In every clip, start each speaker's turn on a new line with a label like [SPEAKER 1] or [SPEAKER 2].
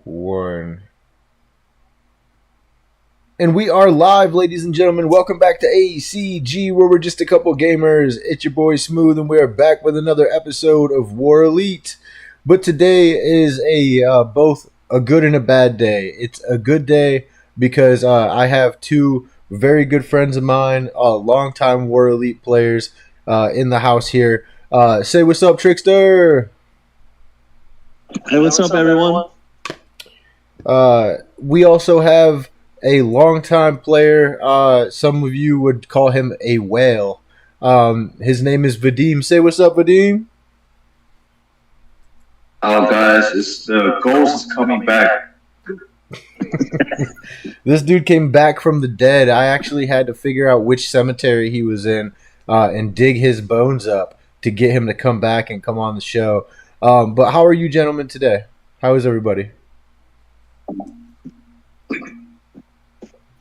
[SPEAKER 1] One. And we are live, ladies and gentlemen. Welcome back to ACG, where we're just a couple gamers. It's your boy Smooth, and we are back with another episode of War Elite. But today is both a good and a bad day. It's a good day because I have two very good friends of mine, longtime War Elite players, in the house here. Say what's up, Trickster.
[SPEAKER 2] Hey, what's up, everyone?
[SPEAKER 1] We also have a longtime player. Some of you would call him a whale. His name is Vadim. Say what's up, Vadim.
[SPEAKER 3] Oh, guys, the ghost is coming back.
[SPEAKER 1] This dude came back from the dead. I actually had to figure out which cemetery he was in and dig his bones up to get him to come back and come on the show. But how are you gentlemen today? How is everybody?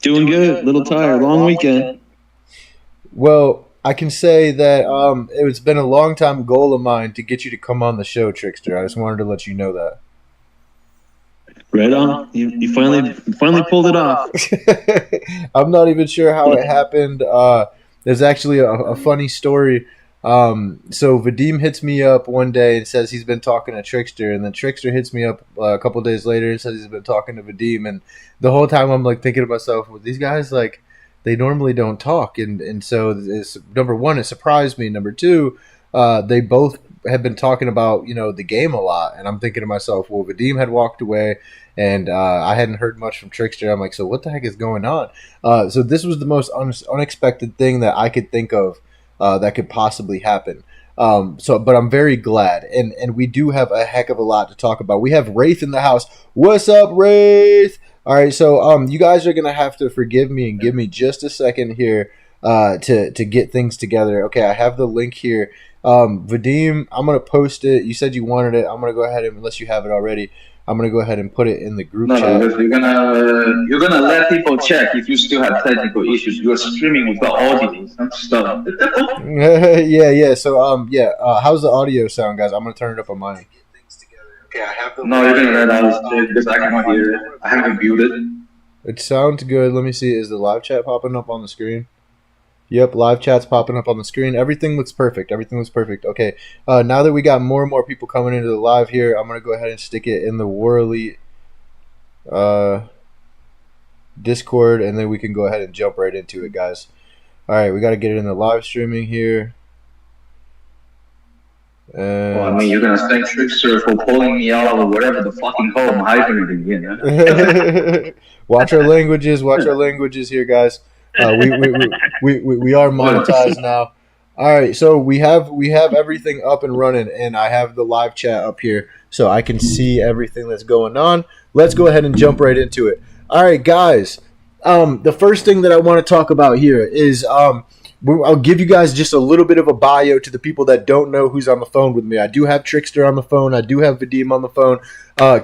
[SPEAKER 2] Doing good. Little tired. Long weekend.
[SPEAKER 1] Well, I can say that it's been a long time goal of mine to get you to come on the show, Trickster. I just wanted to let you know that.
[SPEAKER 2] Right on. You finally pulled it off.
[SPEAKER 1] I'm not even sure how it happened. There's actually a funny story. So Vadim hits me up one day and says he's been talking to Trickster, and then Trickster hits me up a couple days later and says he's been talking to Vadim, and the whole time I'm like thinking to myself, well, these guys they normally don't talk, and so it's, number one, it surprised me. Number two, they both have been talking about the game a lot, and I'm thinking to myself, well, Vadim had walked away, and I hadn't heard much from Trickster. I'm like, so what the heck is going on? So this was the most unexpected thing that I could think of that could possibly happen. But I'm very glad, and we do have a heck of a lot to talk about. We have Wraith in the house. What's up, Wraith? All right, so you guys are gonna have to forgive me and give me just a second here to get things together. Okay, I have the link here. Vadim, I'm gonna post it. You said you wanted it. I'm gonna go ahead and, unless you have it already, I'm gonna go ahead and put it in the group chat.
[SPEAKER 3] No, because you're gonna let people check if you still have technical issues. You're streaming with the audio and stuff.
[SPEAKER 1] yeah. So how's the audio sound, guys? I'm gonna turn it up on mine.
[SPEAKER 3] Okay, I have the. No, you're gonna let us check because I cannot hear it. I haven't muted.
[SPEAKER 1] It sounds good. Let me see. Is the live chat popping up on the screen? Yep, live chat's popping up on the screen. Everything looks perfect. Okay, now that we got more and more people coming into the live here, I'm going to go ahead and stick it in the War Elite Discord, and then we can go ahead and jump right into it, guys. All right, we got to get it in the live streaming here.
[SPEAKER 3] Well, I mean, you're going to thank Trickster for pulling me out of whatever the fucking hole I'm hibernating in.
[SPEAKER 1] Watch our languages here, guys. We are monetized now. All right, so we have everything up and running, and I have the live chat up here, so I can see everything that's going on. Let's go ahead and jump right into it. All right, guys. The first thing that I want to talk about here is I'll give you guys just a little bit of a bio to the people that don't know who's on the phone with me. I do have Trickster on the phone. I do have Vadim on the phone.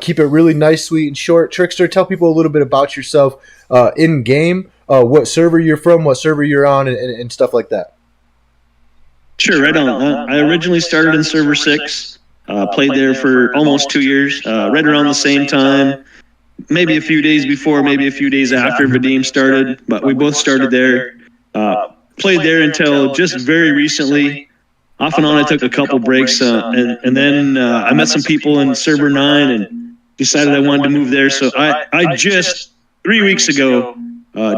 [SPEAKER 1] Keep it really nice, sweet, and short. Trickster, tell people a little bit about yourself in game. What server you're from, what server you're on, and stuff like that.
[SPEAKER 2] Sure, right on. I originally started in server 6, played there for almost 2 years, right around the same time, maybe a few days before, maybe a few days after Vadim started, but we both started there. Played there until just very recently. Off and on, I took a couple breaks, and then I met some people in server 9 and decided I wanted to move there. So I just 3 weeks ago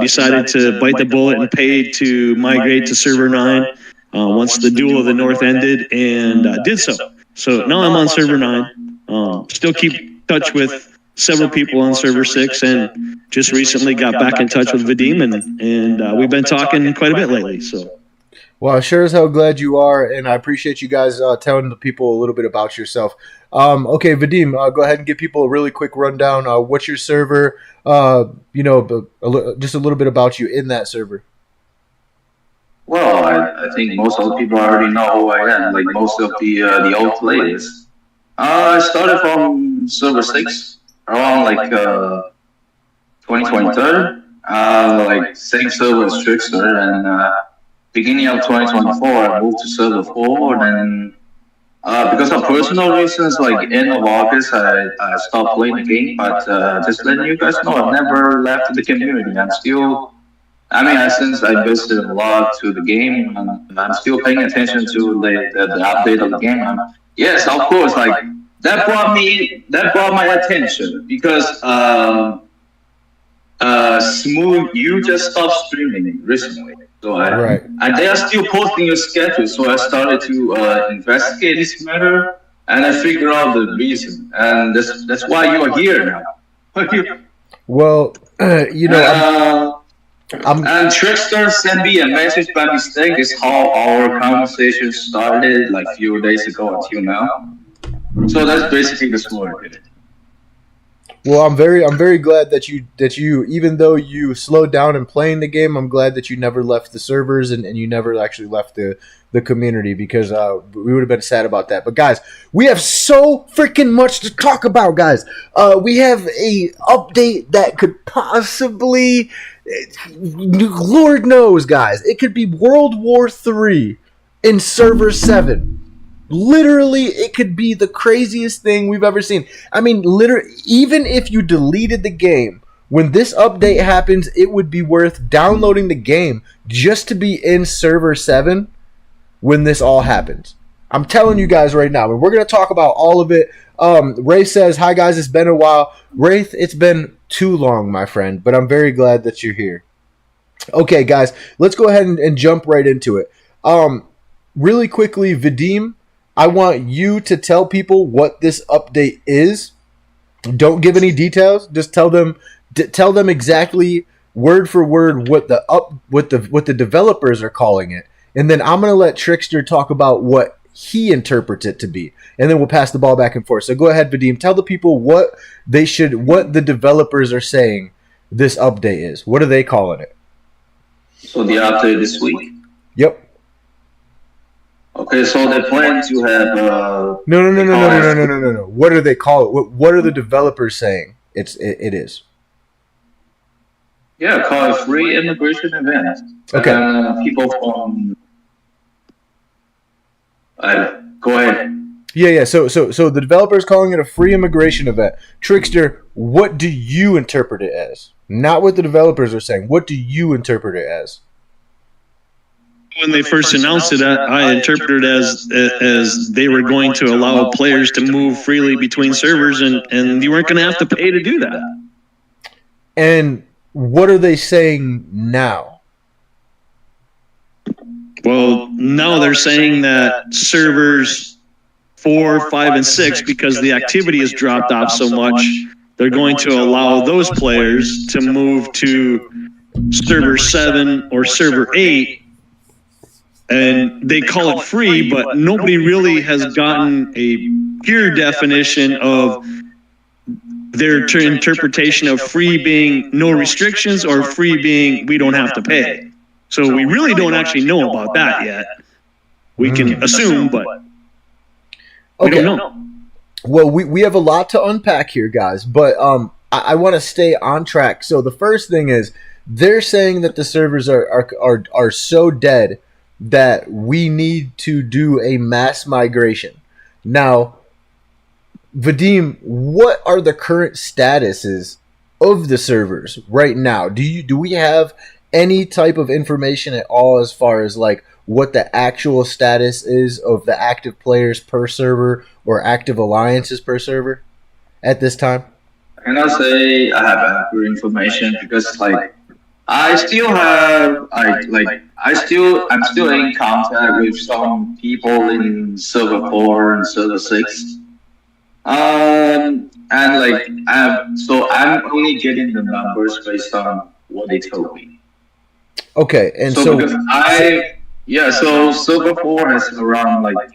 [SPEAKER 2] decided to bite the bullet and paid to migrate to server 9 once the Duel of the North ended, and did so. So now I'm on server 9. Still keep touch with several people on server 6, and just recently got back in touch with Vadim, and we've been talking quite a bit lately. So,
[SPEAKER 1] well, sure as hell glad you are, and I appreciate you guys telling the people a little bit about yourself. Okay, Vadim, go ahead and give people a really quick rundown. What's your server? Just a little bit about you in that server.
[SPEAKER 3] Well, I think most of the people already know who I am, like most of the old players. I started from server 6 around like 2023, like same server as Trickster, and beginning of 2024 I moved to server 4, then Because of personal reasons, like end of August, I stopped playing the game. But just letting you guys know, I've never left the community. I'm still, I mean, since I invested a lot to the game, I'm still paying attention to the update of the game. Yes, of course, like that brought my attention because Smooth, you just stopped streaming recently. So
[SPEAKER 1] Right.
[SPEAKER 3] they are still posting your schedule. So I started to investigate this matter, and I figured out the reason, and that's why you are here now.
[SPEAKER 1] Well, you know, I'm
[SPEAKER 3] And Trickster sent me a message by mistake. Is how our conversation started like few days ago until now. So that's basically the story.
[SPEAKER 1] well, I'm very glad that you even though you slowed down in playing the game, I'm glad that you never left the servers and you never actually left the community because we would have been sad about that. But guys, we have so freaking much to talk about, guys. We have a update that could possibly, Lord knows, guys, it could be World War III in Server 7. Literally, it could be the craziest thing we've ever seen. I mean, literally, even if you deleted the game, when this update happens, it would be worth downloading the game just to be in Server 7 when this all happens. I'm telling you guys right now, and we're going to talk about all of it. Ray says, hi guys, it's been a while. Wraith, it's been too long, my friend, but I'm very glad that you're here. Okay, guys, let's go ahead and jump right into it. Really quickly, Vadim, I want you to tell people what this update is. Don't give any details. Just tell them exactly word for word what the developers are calling it, and then I'm gonna let Trickster talk about what he interprets it to be, and then we'll pass the ball back and forth. So go ahead, Vadim. Tell the people what the developers are saying this update is. What are they calling it?
[SPEAKER 3] So the update this week.
[SPEAKER 1] Yep.
[SPEAKER 3] Okay, so they plan to have.
[SPEAKER 1] No. What do they call it? What are the developers saying? It is.
[SPEAKER 3] Yeah, call it free immigration event.
[SPEAKER 1] Okay.
[SPEAKER 3] People from. Go ahead.
[SPEAKER 1] Yeah. So the developers calling it a free immigration event. Trickster, what do you interpret it as? Not what the developers are saying. What do you interpret it as?
[SPEAKER 2] When they first announced it, I interpreted it as they were going to allow players to move freely between servers, and you weren't going to have to pay to do that.
[SPEAKER 1] And what are they saying now?
[SPEAKER 2] Well, now they're saying that servers 4, 5, and 6, because the activity has dropped off so much, they're going to allow those players to move to server 7 or server 8. And they call it free, but nobody really has gotten a pure definition of their interpretation of free being no restrictions or free being we don't have to pay. So we really don't actually know about that yet. We can assume, but we don't know.
[SPEAKER 1] Well, we have a lot to unpack here, guys, but I want to stay on track. So the first thing is they're saying that the servers are so dead that we need to do a mass migration. Now, Vadim, what are the current statuses of the servers right now? Do we have any type of information at all as far as like what the actual status is of the active players per server or active alliances per server at this time?
[SPEAKER 3] I cannot say I have accurate information because like I'm still in contact with some people in server 4 and server 6. And like I'm only getting the numbers based on what they told me.
[SPEAKER 1] Okay, and
[SPEAKER 3] so server 4 has around like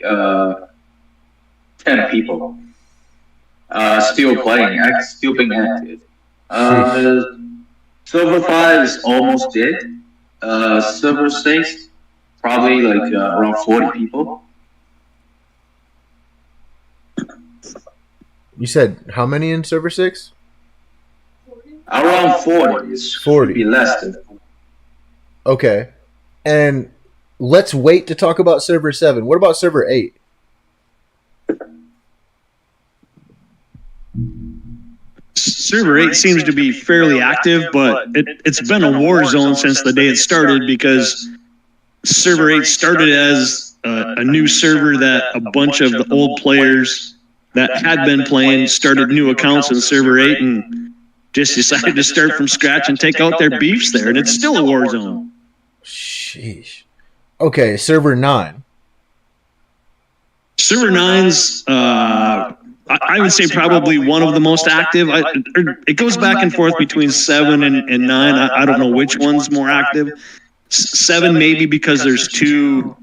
[SPEAKER 3] 10 people still playing, still being active. Server 5 is almost dead. Server 6, probably like around 40 people.
[SPEAKER 1] You said how many in server 6?
[SPEAKER 3] Around 40.
[SPEAKER 1] 40.
[SPEAKER 3] Be less than 40.
[SPEAKER 1] Okay. And let's wait to talk about server 7. What about server 8?
[SPEAKER 2] Server 8 seems to be fairly active, but it's been a war zone since the day it started, because Server 8 started as a new server that a bunch of the old players that had been playing started new accounts in Server 8 and just decided to start from scratch and take out their beefs there, and it's still a war zone.
[SPEAKER 1] Sheesh. Okay, Server 9.
[SPEAKER 2] Server 9's, I would say, probably one of the most active. It goes back and forth between 7 and 9. I don't know which one's more active. 7 maybe because there's two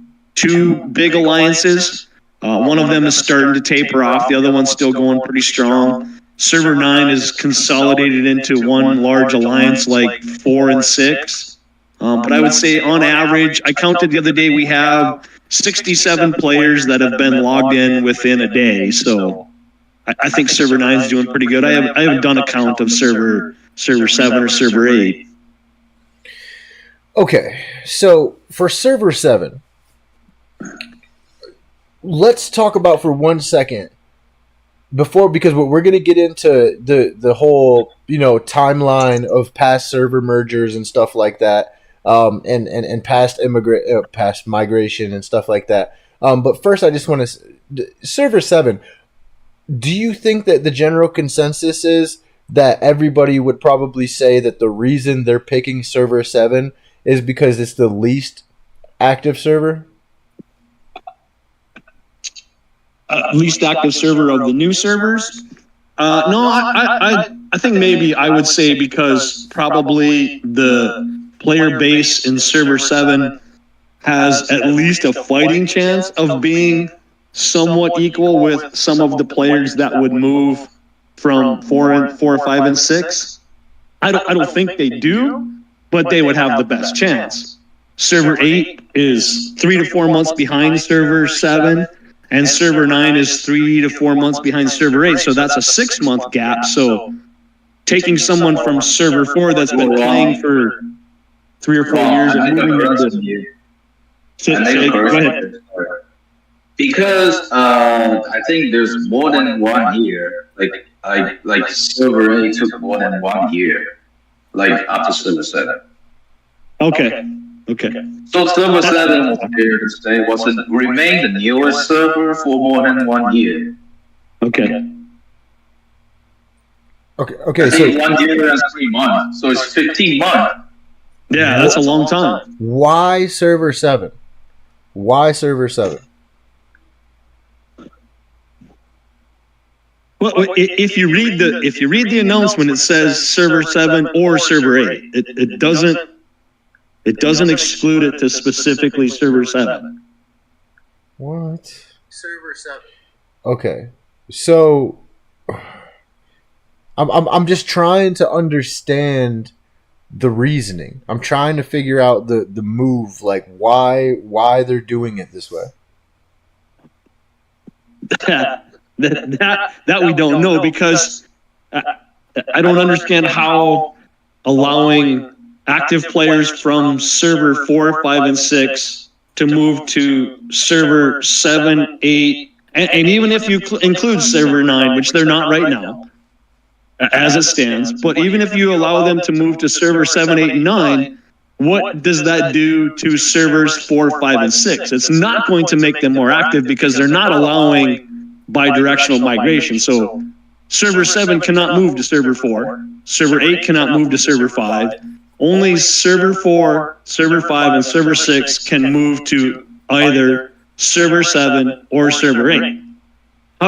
[SPEAKER 2] big alliances. One of them is starting to taper off. The other one's still going pretty strong. Server 9 is consolidated into one large alliance like 4 and 6. But I would say on average, I counted the other day, we have 67 players that have been logged in within a day. So I think Server 9 is doing pretty good. I haven't done a count of Server 7 or Server 8.
[SPEAKER 1] Okay, so for Server 7, let's talk about for 1 second because we're going to get into the whole timeline of past server mergers and stuff like that, and past migration and stuff like that. But first, I just want to Server 7. Do you think that the general consensus is that everybody would probably say that the reason they're picking Server 7 is because it's the least active server?
[SPEAKER 2] Least active server of the new servers? No, I think maybe I would say because probably the player base in Server 7 has at least a fighting chance of being somewhat equal with some of the players that would move from 4, 5, and 6. I don't think they do, but they would have the best chance. Server 8 is 3 to 4 months behind Server 7, and Server 9 is 3 to 4 months behind Server 8, so that's a 6-month gap. So taking someone from Server 4 that's been playing for 3 or 4 years and moving into... Go ahead.
[SPEAKER 3] Because I think there's more than 1 year. Like Server 8 took more than 1 year, like after Server 7.
[SPEAKER 2] Okay.
[SPEAKER 3] So Server 7 was here to stay, remained the newest server for more than 1 year.
[SPEAKER 2] Okay.
[SPEAKER 3] I think 1 year and 3 months, so it's 15 months.
[SPEAKER 2] Yeah, that's a long time.
[SPEAKER 1] Why Server 7? Why Server 7?
[SPEAKER 2] Well, if you read the announcement, it says Server 7 or Server 8. It doesn't exclude it to specifically Server 7.
[SPEAKER 1] What? Server 7. Okay, so I'm just trying to understand the reasoning. I'm trying to figure out the move, like why they're doing it this way.
[SPEAKER 2] That we don't know, because I don't understand how allowing active players from Server 4, 5, and 6 to move to Server 7, 8, and even if you include Server 9, which they're not right now, as it stands, but even if you allow them to move to Server 7, 8, and 9, what does that do to Servers 4, 5, and 6? It's not going to make them more active because they're not allowing bi-directional migration. So Server 7 cannot move to Server 4. Server 8 cannot move to Server 5. Only Server 4, Server 5, and Server 6 can move to either Server 7 or Server 8.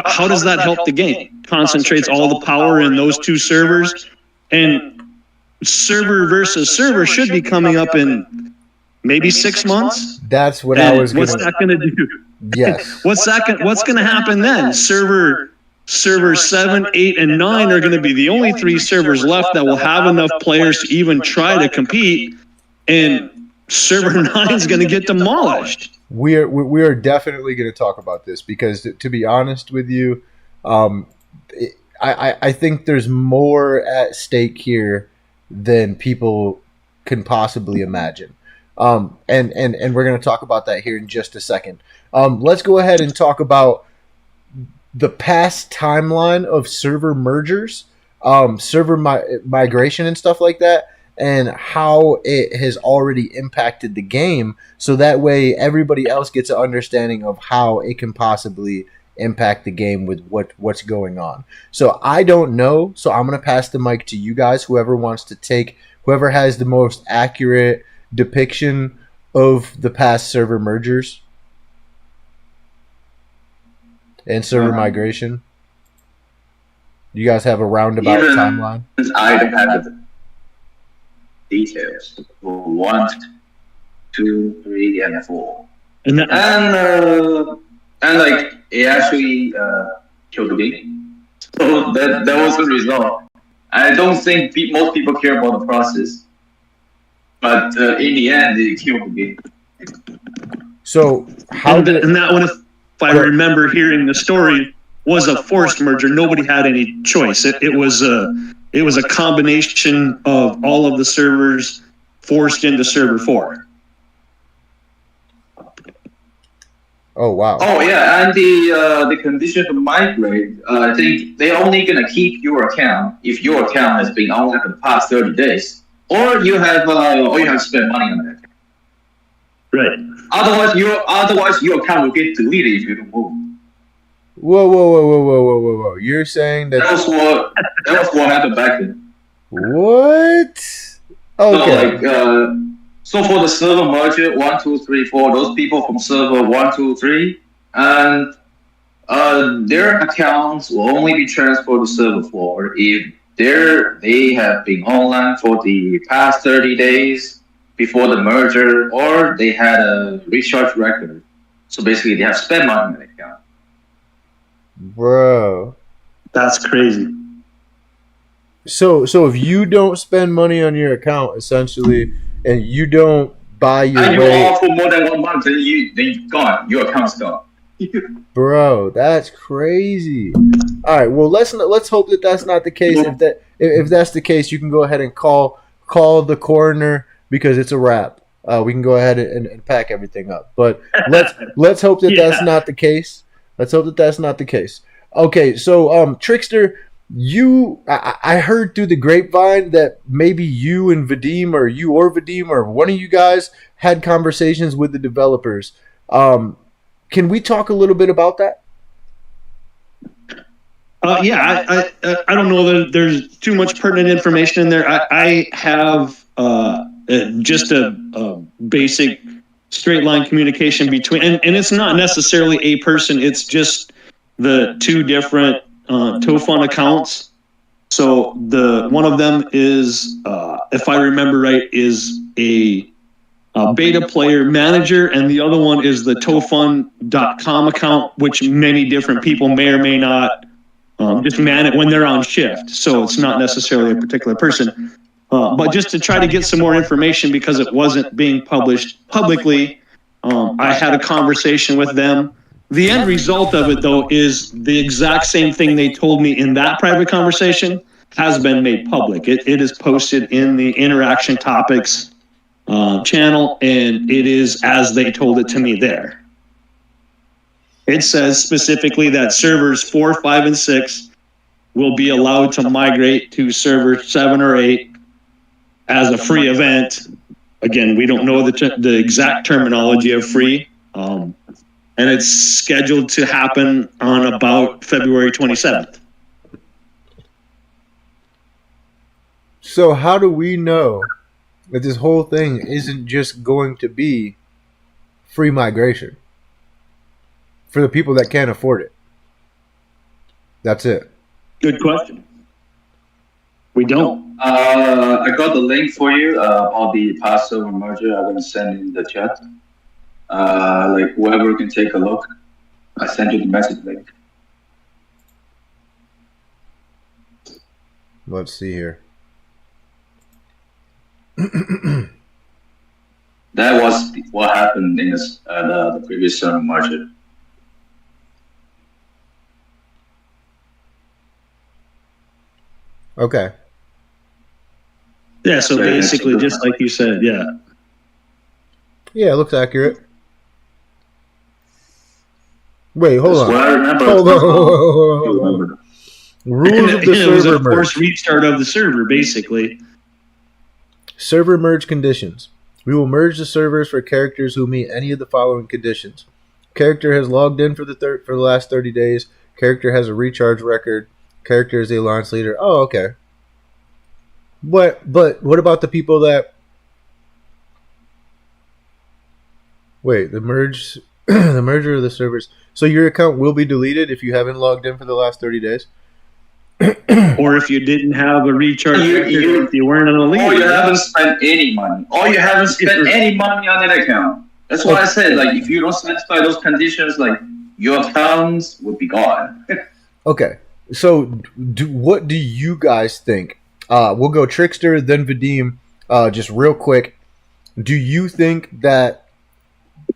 [SPEAKER 2] How does that help the game? Concentrates all the power in those two servers, and server versus server should be coming up in maybe 6 months.
[SPEAKER 1] That's what I was.
[SPEAKER 2] What's that going to do?
[SPEAKER 1] Yes.
[SPEAKER 2] What's going to happen then? Server 7, 8, and 9 are going to be the only 3 servers left that will have enough players to even try to compete, and Server 9 is going to get demolished.
[SPEAKER 1] We are definitely going to talk about this because, to be honest with you, I think there's more at stake here than people can possibly imagine. And we're going to talk about that here in just a second. Let's go ahead and talk about the past timeline of server mergers. server migration and stuff like that, and how it has already impacted the game, so that way everybody else gets an understanding of how it can possibly impact the game with what's going on. So I don't know, so I'm going to pass the mic to you guys, whoever has the most accurate depiction of the past server mergers and server migration. You guys have a roundabout timeline?
[SPEAKER 3] I don't have the details. 1, 2, 3, and 4. And like it actually killed the game. So that was the result. I don't think most people care about the process, but in the end, it killed the game.
[SPEAKER 1] So how did
[SPEAKER 2] and that one, if I remember hearing the story, was a forced merger. Nobody had any choice. It was a combination of all of the servers forced into server 4.
[SPEAKER 1] Oh wow!
[SPEAKER 3] Oh yeah, and the condition to migrate, I think they're only gonna keep your account if your account has been online for the past 30 days, or you have spent money on that.
[SPEAKER 2] Right.
[SPEAKER 3] Otherwise your account will get deleted if you don't move.
[SPEAKER 1] Whoa! You're saying that
[SPEAKER 3] that was what happened back then.
[SPEAKER 1] What? Okay.
[SPEAKER 3] So for the server merger 1, 2, 3, 4, those people from server 1, 2, 3, and their accounts will only be transferred to server 4 if they have been online for the past 30 days before the merger, or they had a recharge record. So basically, they have spent money on the account.
[SPEAKER 1] Bro,
[SPEAKER 2] that's crazy.
[SPEAKER 1] So if you don't spend money on your account, essentially, and you don't buy your
[SPEAKER 3] and
[SPEAKER 1] way,
[SPEAKER 3] you're off for more than 1 month, then you're gone. Your account's gone.
[SPEAKER 1] Bro, that's crazy. All right, well let's hope that that's not the case. If that's the case, you can go ahead and call the coroner, because it's a wrap. We can go ahead and pack everything up. But let's hope that that's not the case. Let's hope that that's not the case. Okay, so Trickster, I heard through the grapevine that maybe you and Vadim, or Vadim, or one of you guys had conversations with the developers. Can we talk a little bit about that?
[SPEAKER 2] I don't know that there's too much pertinent information in there. I have just a basic straight line communication between, and it's not necessarily a person. It's just the two different TOFUN accounts. So one of them is, if I remember right, is a beta player manager, and the other one is the TOFUN.com account, which many different people may or may not just man it when they're on shift. So it's not necessarily a particular person. But just to try to get some more information, because it wasn't being published publicly, I had a conversation with them. The end result of it, though, is the exact same thing they told me in that private conversation has been made public. It is posted in the Interaction Topics channel, and it is as they told it to me there. It says specifically that servers 4, 5, and 6 will be allowed to migrate to server 7 or 8 as a free event. Again, we don't know the exact terminology of free, and it's scheduled to happen on about February 27th.
[SPEAKER 1] So how do we know that this whole thing isn't just going to be free migration for the people that can't afford it? That's it.
[SPEAKER 2] Good question. We don't.
[SPEAKER 3] I got the link for you about the Passover merger. I'm going to send in the chat. Like whoever can take a look. I sent you the message link.
[SPEAKER 1] Let's see here.
[SPEAKER 3] That was what happened in the previous merger.
[SPEAKER 1] Okay.
[SPEAKER 2] Yeah, so basically, just like you said, yeah.
[SPEAKER 1] Yeah, it looks accurate. Wait, hold on.
[SPEAKER 3] Well, I remember.
[SPEAKER 1] Hold on. Rules of the
[SPEAKER 2] it was
[SPEAKER 1] server
[SPEAKER 2] a forced
[SPEAKER 1] merge.
[SPEAKER 2] restart of the server, basically.
[SPEAKER 1] Server merge conditions. We will merge the servers for characters who meet any of the following conditions. Character has logged in for the last 30 days. Character has a recharge record. Character is a launch leader. Oh, okay. But what about the people that... Wait, the merge... the merger of the servers... So your account will be deleted if you haven't logged in for the last 30 days?
[SPEAKER 2] Or if you didn't have a recharge record, if you weren't on a league.
[SPEAKER 3] Or you haven't spent any money. Or you haven't spent any money on that account. That's why I said, like, if you don't satisfy those conditions, like, your accounts would be gone.
[SPEAKER 1] Okay. So what do you guys think? We'll go Trickster, then Vadim. Just real quick. Do you think that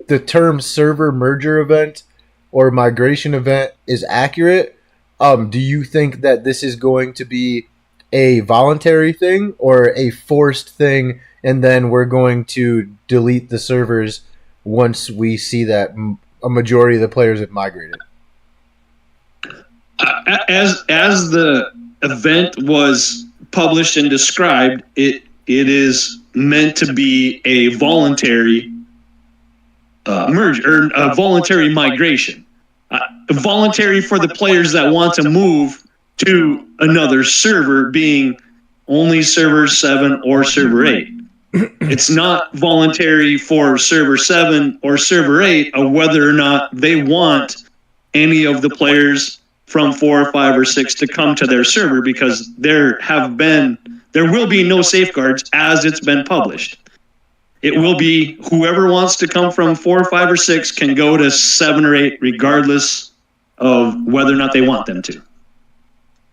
[SPEAKER 1] the term server merger event or migration event is accurate? Do you think that this is going to be a voluntary thing or a forced thing, and then we're going to delete the servers once we see that a majority of the players have migrated?
[SPEAKER 2] As the event was published and described, it is meant to be a voluntary merge or a voluntary migration. Voluntary for the players that want to move to another server, being only server 7 or server 8. It's not voluntary for server 7 or server 8 of whether or not they want any of the players from 4 or 5 or 6 to come to their server, because there will be no safeguards as it's been published. It will be whoever wants to come from 4 or 5 or 6 can go to 7 or 8 regardless of whether or not they want them to.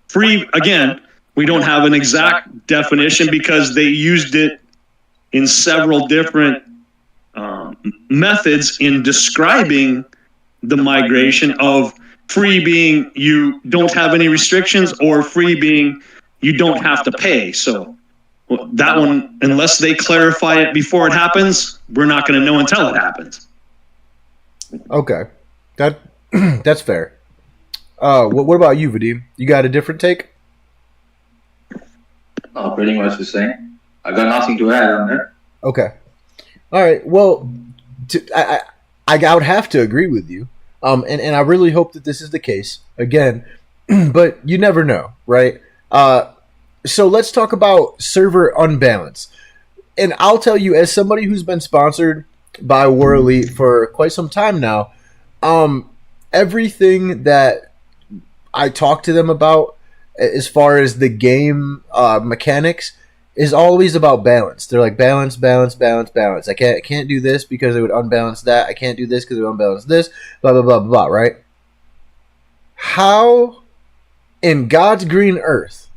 [SPEAKER 2] Free, again, we don't have an exact definition because they used it in several different methods in describing the migration, of free being you don't have any restrictions, or free being you don't have to pay. So that one, unless they clarify it before it happens, we're not going to know until it happens.
[SPEAKER 1] Okay, that's fair. What about you, Vadim? You got a different take?
[SPEAKER 3] Oh, pretty much the same. I got nothing to add on there.
[SPEAKER 1] Okay. All right. Well, I would have to agree with you. And I really hope that this is the case again, but you never know, right? So let's talk about server unbalance. And I'll tell you, as somebody who's been sponsored by War Elite for quite some time now, everything that I talk to them about as far as the game mechanics is always about balance. They're like, balance, balance, balance, balance. I can't do this because it would unbalance that. I can't do this because it would unbalance this, blah, blah, blah, blah, blah, right? How in God's green earth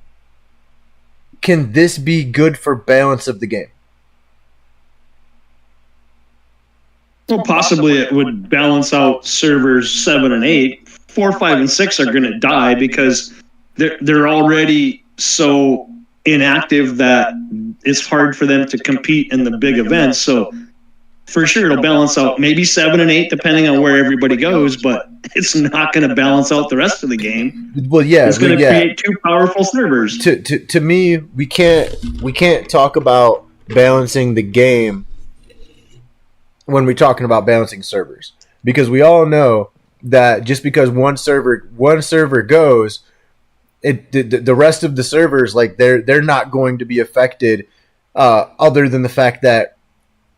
[SPEAKER 1] can this be good for balance of the game?
[SPEAKER 2] Well, possibly it would balance out servers 7 and 8. 4, 5, and 6 are going to die because they're already so inactive that it's hard for them to compete in the big events. So for sure it'll balance out maybe 7 and 8 depending on where everybody goes, but it's not going to balance out the rest of the game.
[SPEAKER 1] Well, yeah,
[SPEAKER 2] it's going to create two powerful servers.
[SPEAKER 1] To me, we can't talk about balancing the game when we're talking about balancing servers, because we all know that just because one server goes, the rest of the servers, like they're not going to be affected, other than the fact that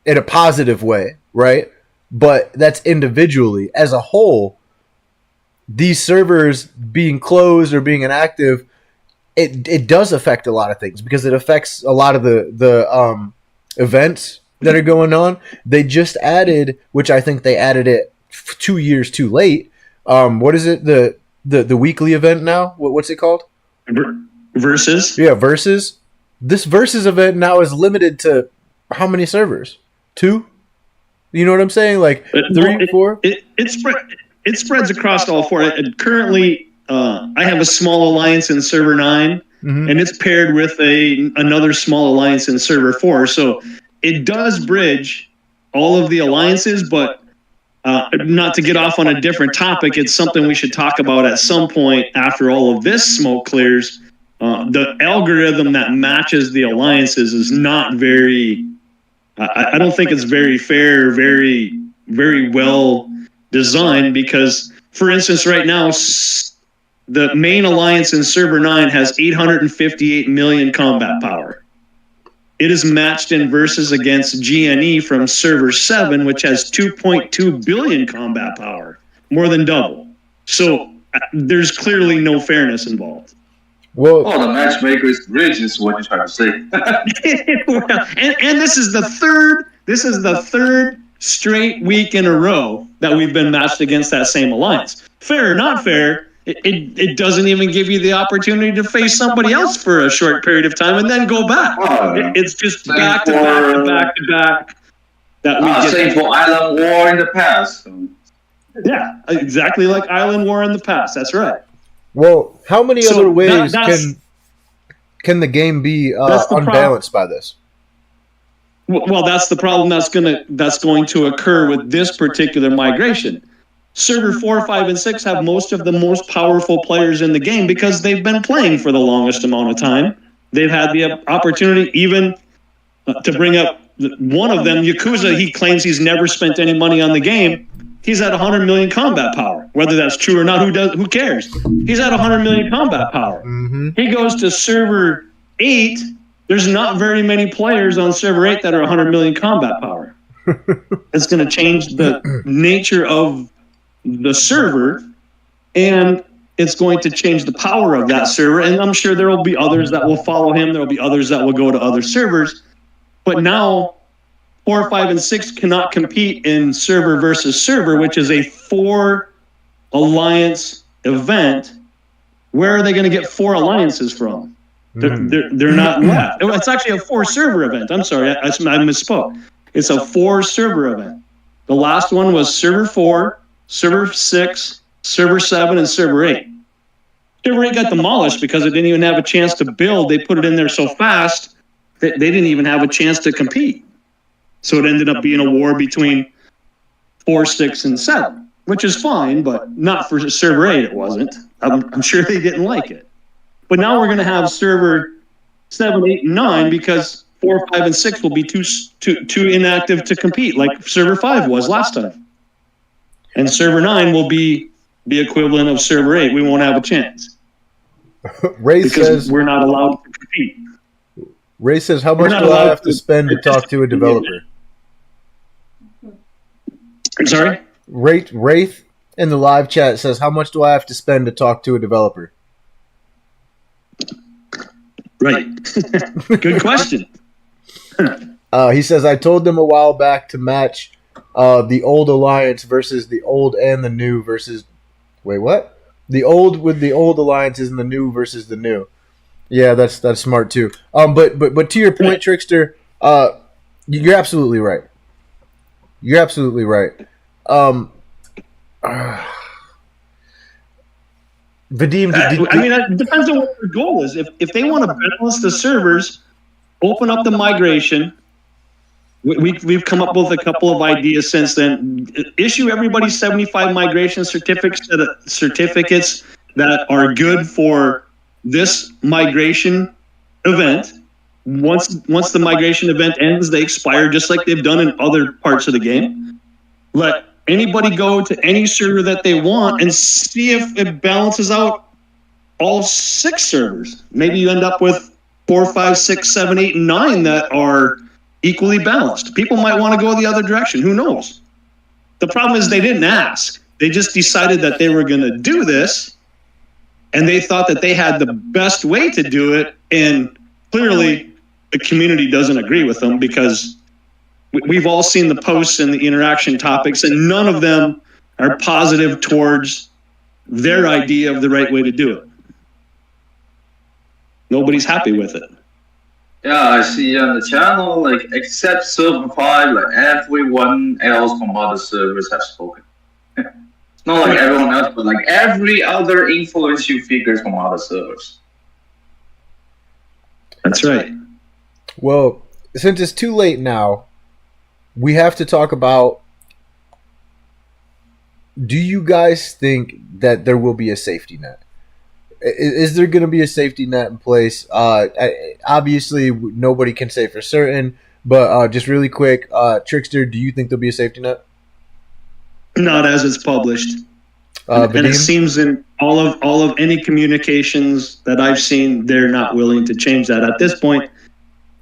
[SPEAKER 1] in a positive way, right? But that's individually. As a whole, these servers being closed or being inactive, it does affect a lot of things, because it affects a lot of the events that are going on. They just added, which I think they added it 2 years too late. What is it? The weekly event now? What's it called?
[SPEAKER 2] Versus?
[SPEAKER 1] Yeah, Versus. This Versus event now is limited to how many servers? 2? You know what I'm saying? Like 3, 4?
[SPEAKER 2] It spreads across all 4. Currently, I have a small alliance in server 9, and it's paired with another small alliance in server 4. So it does bridge all of the alliances, but not to get off on a different topic, it's something we should talk about at some point after all of this smoke clears. The algorithm that matches the alliances is not very, I don't think it's very fair, very, very well designed, because, for instance, right now, the main alliance in Server 9 has 858 million combat power. It is matched in versus against GNE from Server 7, which has 2.2 billion combat power, more than double. So there's clearly no fairness involved.
[SPEAKER 3] Well, the matchmaker is rich, is what you're trying to say.
[SPEAKER 2] and this is the third straight week in a row that we've been matched against that same alliance. Fair or not fair, it doesn't even give you the opportunity to face somebody else for a short period of time and then go back. It's just back to back to back. That we
[SPEAKER 3] same for Island War in the past.
[SPEAKER 2] Yeah, exactly like Island War in the past. That's right.
[SPEAKER 1] Well, how many other ways can the game be unbalanced by this?
[SPEAKER 2] Well, that's the problem that's going to occur with this particular migration. Server 4, 5, and 6 have most of the most powerful players in the game because they've been playing for the longest amount of time. They've had the opportunity, even to bring up one of them, Yakuza. He claims he's never spent any money on the game. He's at 100 million combat power. Whether that's true or not, who cares? He's at 100 million combat power.
[SPEAKER 1] Mm-hmm.
[SPEAKER 2] He goes to Server 8. There's not very many players on Server 8 that are 100 million combat power. It's going to change the nature of the server, and it's going to change the power of that server. And I'm sure there will be others that will follow him. There will be others that will go to other servers. But now 4, 5, and 6 cannot compete in server versus server, which is a 4 alliance event. Where are they going to get 4 alliances from? They're not left. It's actually a 4 server event. I'm sorry, I misspoke. It's a 4 server event. The last one was Server 4, Server 6, Server 7, and Server 8. Server 8 got demolished because it didn't even have a chance to build. They put it in there so fast that they didn't even have a chance to compete. So it ended up being a war between 4, 6, and 7, which is fine, but not for Server 8 it wasn't. I'm sure they didn't like it. But now we're going to have Server 7, 8, and 9 because 4, 5, and 6 will be too inactive to compete, like Server 5 was last time. And Server 9 will be the equivalent of Server 8. We won't have a chance.
[SPEAKER 1] Ray
[SPEAKER 2] because
[SPEAKER 1] says
[SPEAKER 2] we're not allowed to compete.
[SPEAKER 1] Ray says, how much do I have to spend to talk to a developer?
[SPEAKER 2] I'm sorry?
[SPEAKER 1] Wraith in the live chat says, how much do I have to spend to talk to a developer?
[SPEAKER 2] Right. Good question.
[SPEAKER 1] He says, I told them a while back to match the old alliance versus the old and the new versus... Wait, what? The old with the old alliances and the new versus the new. Yeah, that's smart too. But to your point, Trickster, you're absolutely right. You're absolutely right. Vadim,
[SPEAKER 2] it depends on what their goal is. If they want to balance the servers, open up the migration. We've come up with a couple of ideas since then. Issue everybody 75 migration certificates that are good for this migration event. Once the migration event ends, they expire just like they've done in other parts of the game. Let anybody go to any server that they want and see if it balances out all 6 servers. Maybe you end up with 4, 5, 6, 7, 8, and 9 that are equally balanced. People might want to go the other direction. Who knows? The problem is they didn't ask. They just decided that they were going to do this, and they thought that they had the best way to do it, and clearly the community doesn't agree with them because we've all seen the posts and the interaction topics, and none of them are positive towards their idea of the right way to do it. Nobody's happy with it.
[SPEAKER 3] Yeah, I see on the channel, like, except Server 5, like, everyone else from other servers have spoken. It's not like everyone else, but like every other influential figures from other servers.
[SPEAKER 2] That's right.
[SPEAKER 1] Well, since it's too late now, we have to talk about do you guys think that there will be a safety net? Is there going to be a safety net in place? Obviously, nobody can say for certain, but just really quick, Trickster, do you think there'll be a safety net?
[SPEAKER 2] Not as it's published. And it seems in all of any communications that I've seen, they're not willing to change that at this point.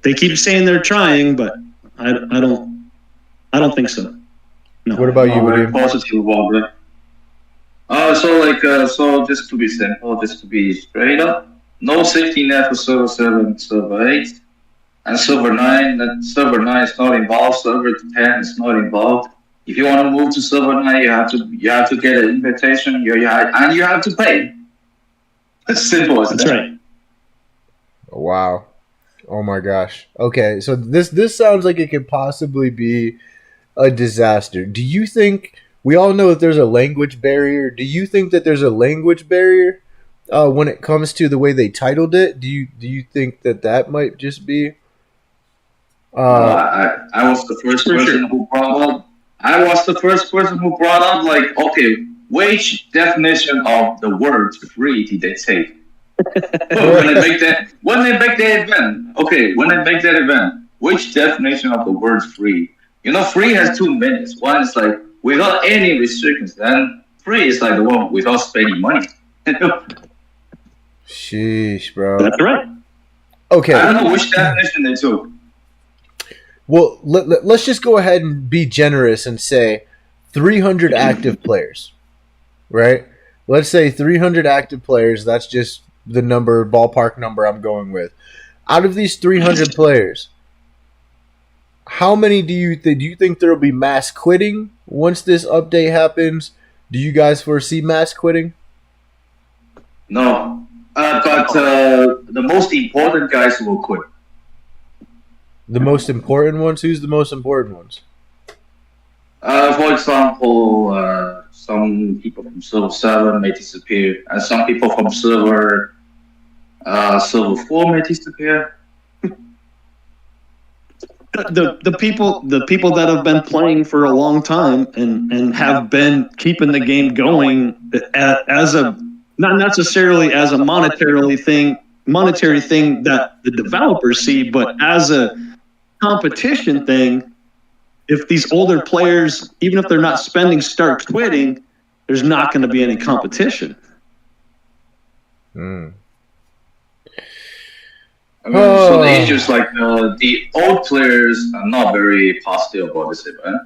[SPEAKER 2] They keep saying they're trying, but I don't think so. No.
[SPEAKER 1] What about you,
[SPEAKER 3] very
[SPEAKER 1] Vadim?
[SPEAKER 3] positive about it. So just to be simple, just to be straight up, no safety net for server 7, server 8, and server 9. And server 9 is not involved. Server 10 is not involved. If you want to move to server 9, you have to get an invitation. And you have to pay. It's simple as that.
[SPEAKER 2] That's right.
[SPEAKER 1] Wow. Oh my gosh. Okay, so this sounds like it could possibly be a disaster. Do you think, we all know that there's a language barrier. Do you think that there's a language barrier when it comes to the way they titled it? Do you think that might just be
[SPEAKER 3] I was the first person who brought up. I was the first person who brought up, like, okay, which definition of the word free did they take? when they make that event, which definition of the word free? You know, free has two meanings. One is like without any restrictions, then free is like the one without spending money.
[SPEAKER 1] Sheesh, bro.
[SPEAKER 2] That's right.
[SPEAKER 1] Okay.
[SPEAKER 3] I don't know which definition they took.
[SPEAKER 1] Well, let's just go ahead and be generous and say 300 active players, right? Let's say 300 active players. That's just the ballpark number I'm going with. Out of these 300 players, how many do you think there will be mass quitting once this update happens? Do you guys foresee mass quitting?
[SPEAKER 3] No, but the most important guys will quit.
[SPEAKER 1] The most important ones? Who's the most important ones?
[SPEAKER 3] For example, some people from server 7 may disappear, and some people from server 4 may disappear.
[SPEAKER 2] The people that have been playing for a long time and have been keeping the game going as a, not necessarily as a monetary thing that the developers see, but as a competition thing. If these older players, even if they're not spending, start quitting, there's not going to be any competition.
[SPEAKER 1] Mm.
[SPEAKER 3] I mean, so the issues like the old players are not very positive about this event,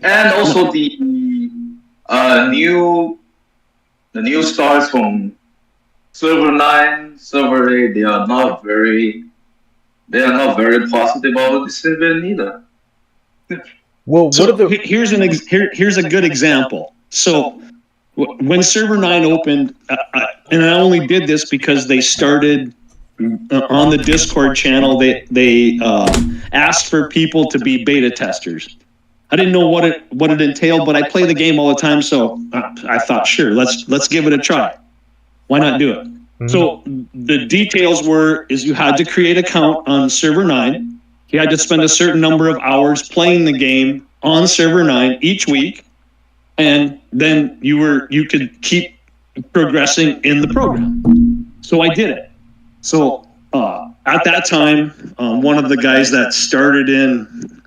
[SPEAKER 3] and also the new stars from server 9, server 8, they are not very positive about this event either.
[SPEAKER 1] Well,
[SPEAKER 2] so here's a good example. So when server 9 opened, and I only did this because they started on the Discord channel. They asked for people to be beta testers. I didn't know what it entailed, but I play the game all the time, so I thought, sure, let's give it a try. Why not do it? Mm-hmm. So the details is you had to create an account on server 9. You had to spend a certain number of hours playing the game on server 9 each week, and then you could keep progressing in the program. So I did it. So at that time, one of the guys that started in,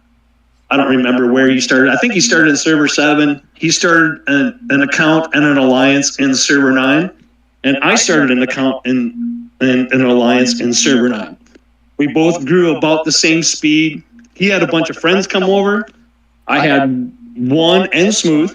[SPEAKER 2] I don't remember where he started. I think he started in server 7. He started an account and an alliance in server 9, and I started an account and an alliance in server 9. We both grew about the same speed. He had a bunch of friends come over. I had one and Smooth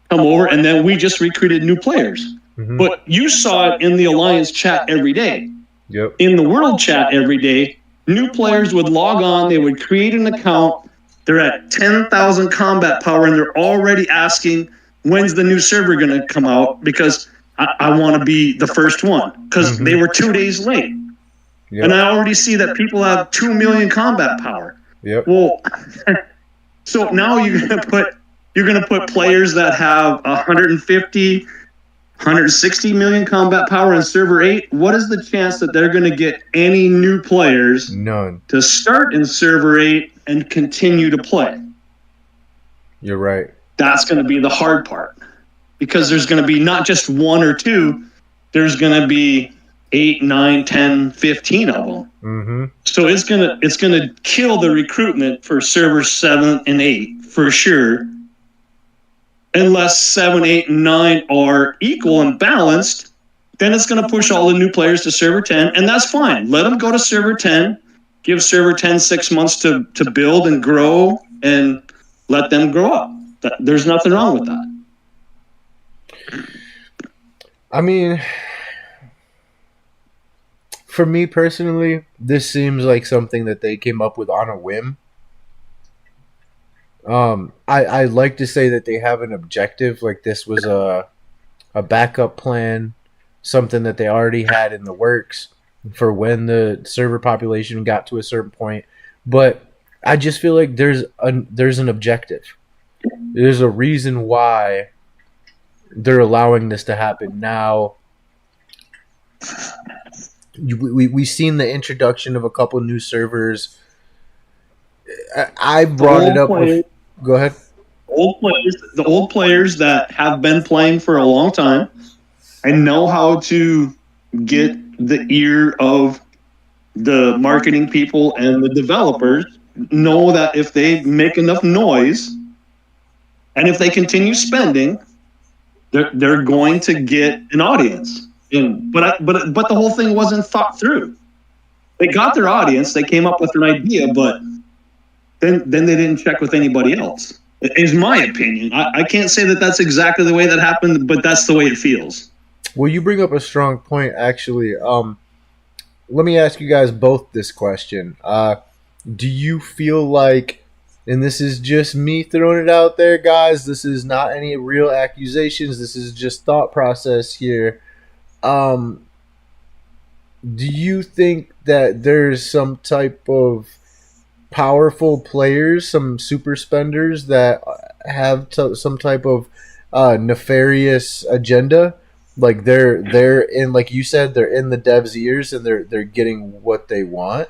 [SPEAKER 2] come over, and then we just recruited new players. Mm-hmm. But you saw it in the Alliance chat every day.
[SPEAKER 1] Yep.
[SPEAKER 2] In the World chat every day, new players would log on. They would create an account. They're at 10,000 combat power, and they're already asking, when's the new server going to come out? Because I want to be the first one. Because they were 2 days late. Yep. And I already see that people have 2 million combat power.
[SPEAKER 1] Yep.
[SPEAKER 2] Well, so now you're gonna put players that have 150, 160 million combat power in server 8. What is the chance that they're gonna get any new players?
[SPEAKER 1] None.
[SPEAKER 2] To start in server 8 and continue to play?
[SPEAKER 1] You're right.
[SPEAKER 2] that's going to be the hard part, because there's going to be not just one or two, there's going to be 8, 9, 10, 15 of them.
[SPEAKER 1] Mm-hmm.
[SPEAKER 2] So it's gonna kill the recruitment for server 7 and 8 for sure. Unless 7, 8, and 9 are equal and balanced, then it's going to push all the new players to server 10, and that's fine. Let them go to server 10. Give server 10 6 months to build and grow, and let them grow up. There's nothing wrong with that.
[SPEAKER 1] I mean, for me personally, this seems like something that they came up with on a whim. I'd like to say that they have an objective, like this was a backup plan, something that they already had in the works for when the server population got to a certain point. But I just feel like there's an objective. There's a reason why they're allowing this to happen now. We've seen the introduction of a couple new servers. I brought it up. Go ahead.
[SPEAKER 2] The old players that have been playing for a long time and know how to get the ear of the marketing people and the developers know that if they make enough noise and if they continue spending, they're going to get an audience. But the whole thing wasn't thought through. They got their audience, they came up with an idea, but then they didn't check with anybody else. Is my opinion. I can't say that that's exactly the way that happened, but that's the way it feels.
[SPEAKER 1] Well, you bring up a strong point, actually. Let me ask you guys both this question. Do you feel like, and this is just me throwing it out there, guys, this is not any real accusations, this is just thought process here. Do you think that there's some type of powerful players, some super spenders that have some type of nefarious agenda? Like they're in, like you said, they're in the devs' ears and they're getting what they want.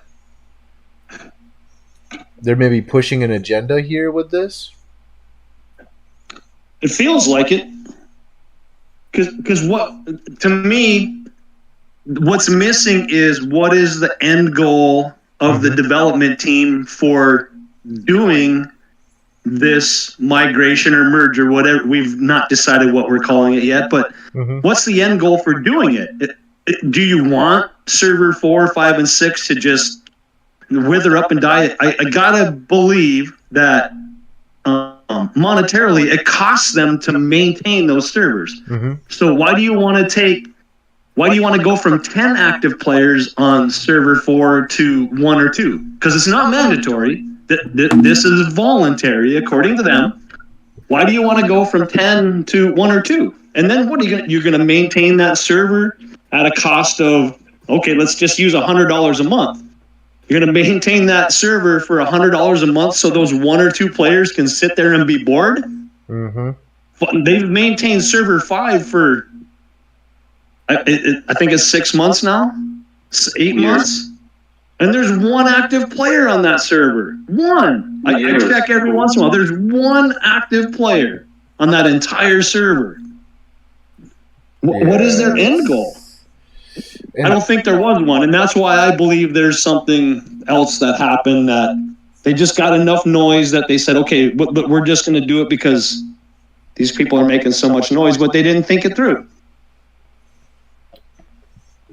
[SPEAKER 1] They're maybe pushing an agenda here with this.
[SPEAKER 2] It feels like it, because what, to me, what's missing is what is the end goal of the development team for doing this migration or merger, whatever. We've not decided what we're calling it yet, but what's the end goal for doing it? Do you want server 4, 5, and 6 to just wither up and die? I gotta believe that monetarily it costs them to maintain those servers. So why do you want to go from 10 active players on server 4 to 1 or 2? Because it's not mandatory. This is voluntary, according to them. Why do you want to go from 10 to 1 or 2? And then what are you're going to maintain that server at a cost of, okay, let's just use $100 a month. You're going to maintain that server for $100 a month so those 1 or 2 players can sit there and be bored? They've maintained server 5 for, I think it's 6 months now, 8 months, and there's 1 active player on that server. 1. I check every once in a while. There's 1 active player on that entire server. What is their end goal? I don't think there was one, and that's why I believe there's something else that happened, that they just got enough noise that they said, okay, but we're just going to do it because these people are making so much noise, but they didn't think it through.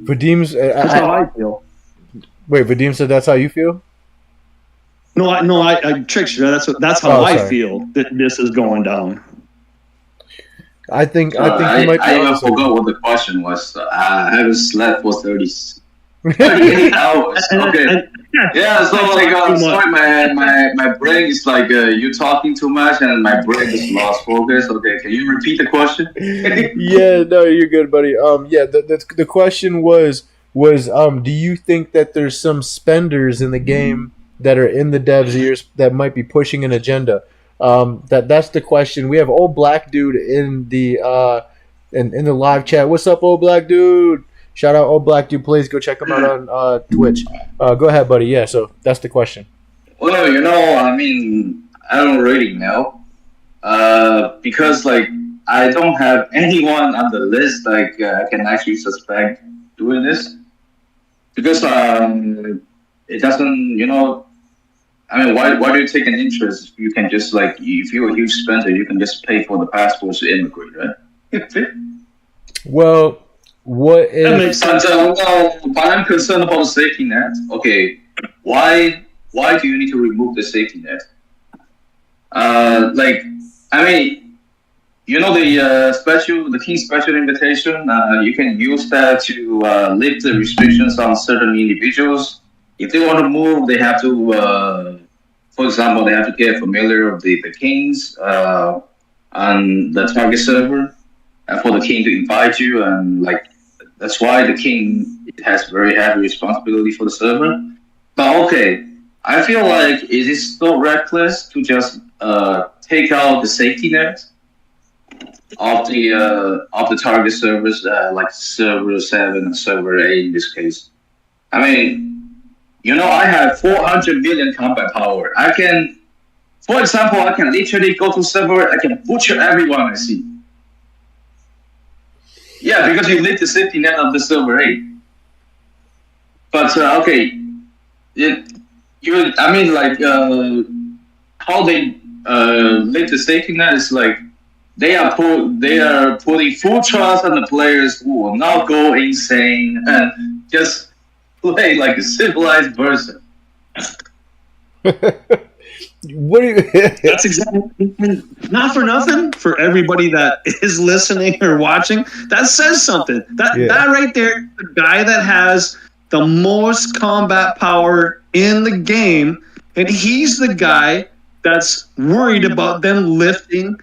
[SPEAKER 1] Vadim's.
[SPEAKER 2] That's how I feel.
[SPEAKER 1] Wait, Vadim said that's how you feel?
[SPEAKER 2] No, I Trickster. That's how I feel that this is going down.
[SPEAKER 1] I think you might be.
[SPEAKER 3] I even forgot what the question was. I haven't slept for 38 hours. Okay. Yeah, so like, sorry, my brain is like, you talking too much, and my brain is lost focus. Okay, can you repeat the question?
[SPEAKER 1] Yeah, no, you're good, buddy. Yeah, the question was, do you think that there's some spenders in the game that are in the devs' ears that might be pushing an agenda? That's the question. We have old black dude in the in the live chat. What's up, old black dude? Shout out old black dude. Please go check him out on Twitch. Go ahead, buddy. Yeah, so that's the question.
[SPEAKER 3] Well, I mean, I don't really know. because like I don't have anyone on the list like I can actually suspect doing this because it doesn't I mean why do you take an interest? You can just like if you're a huge spender, you can just pay for the passports to immigrate, right?
[SPEAKER 1] Well, what
[SPEAKER 2] That
[SPEAKER 1] if?
[SPEAKER 2] makes sense.
[SPEAKER 3] But I'm concerned about the safety net. Okay, why do you need to remove the safety net? Like, I mean, the King's special invitation. You can use that to lift the restrictions on certain individuals. If they want to move, they have to, for example, they have to get familiar with the Kings on the target server, and for the King to invite you, and like that's why the King has very heavy responsibility for the server. But okay, I feel like it is so reckless to just take out the safety net of the target servers, like server 7 and server 8 in this case. I mean, I have 400 million combat power. I can, for example, I can literally go to server. I can butcher everyone I see. Yeah, because you lit the safety net of the server 8. But okay, how they lit the safety net is like they are putting full trust on the players who will not go insane and just play like a civilized person.
[SPEAKER 1] What do you?
[SPEAKER 2] That's exactly, not for nothing, for everybody that is listening or watching, that says something. That right there, the guy that has the most combat power in the game, and he's the guy that's worried about them lifting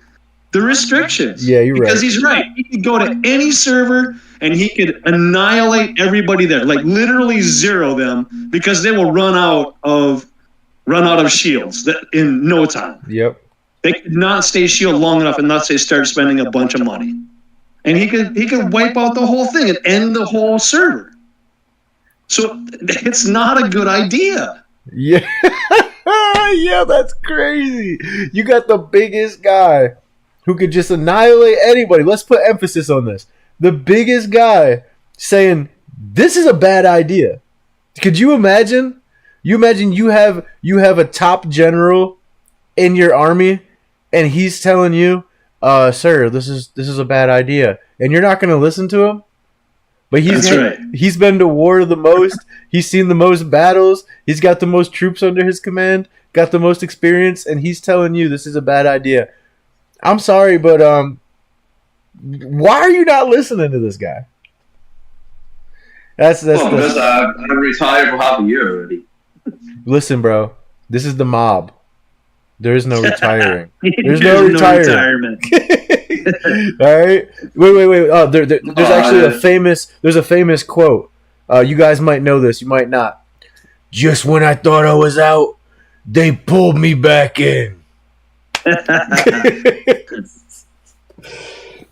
[SPEAKER 2] the restrictions.
[SPEAKER 1] Yeah, you're right.
[SPEAKER 2] Because he's right. He could go to any server and he could annihilate everybody there, like literally zero them, because they will run out of shields in no time.
[SPEAKER 1] Yep.
[SPEAKER 2] They could not stay shield long enough unless they start spending a bunch of money. And he could wipe out the whole thing and end the whole server. So it's not a good idea.
[SPEAKER 1] Yeah. Yeah, that's crazy. You got the biggest guy who could just annihilate anybody. Let's put emphasis on this. The biggest guy saying, this is a bad idea. Could you imagine? You imagine you have a top general in your army, and he's telling you, "Sir, this is a bad idea," and you're not going to listen to him. But he's been to war the most. He's seen the most battles. He's got the most troops under his command. Got the most experience, and he's telling you this is a bad idea. I'm sorry, but why are you not listening to this guy? That's
[SPEAKER 3] because I'm retired for half a year already.
[SPEAKER 1] Listen, bro. This is the mob. There is no retiring. There's no retirement. All right. Wait. Oh, there's actually a famous quote. You guys might know this. You might not. Just when I thought I was out, they pulled me back in. But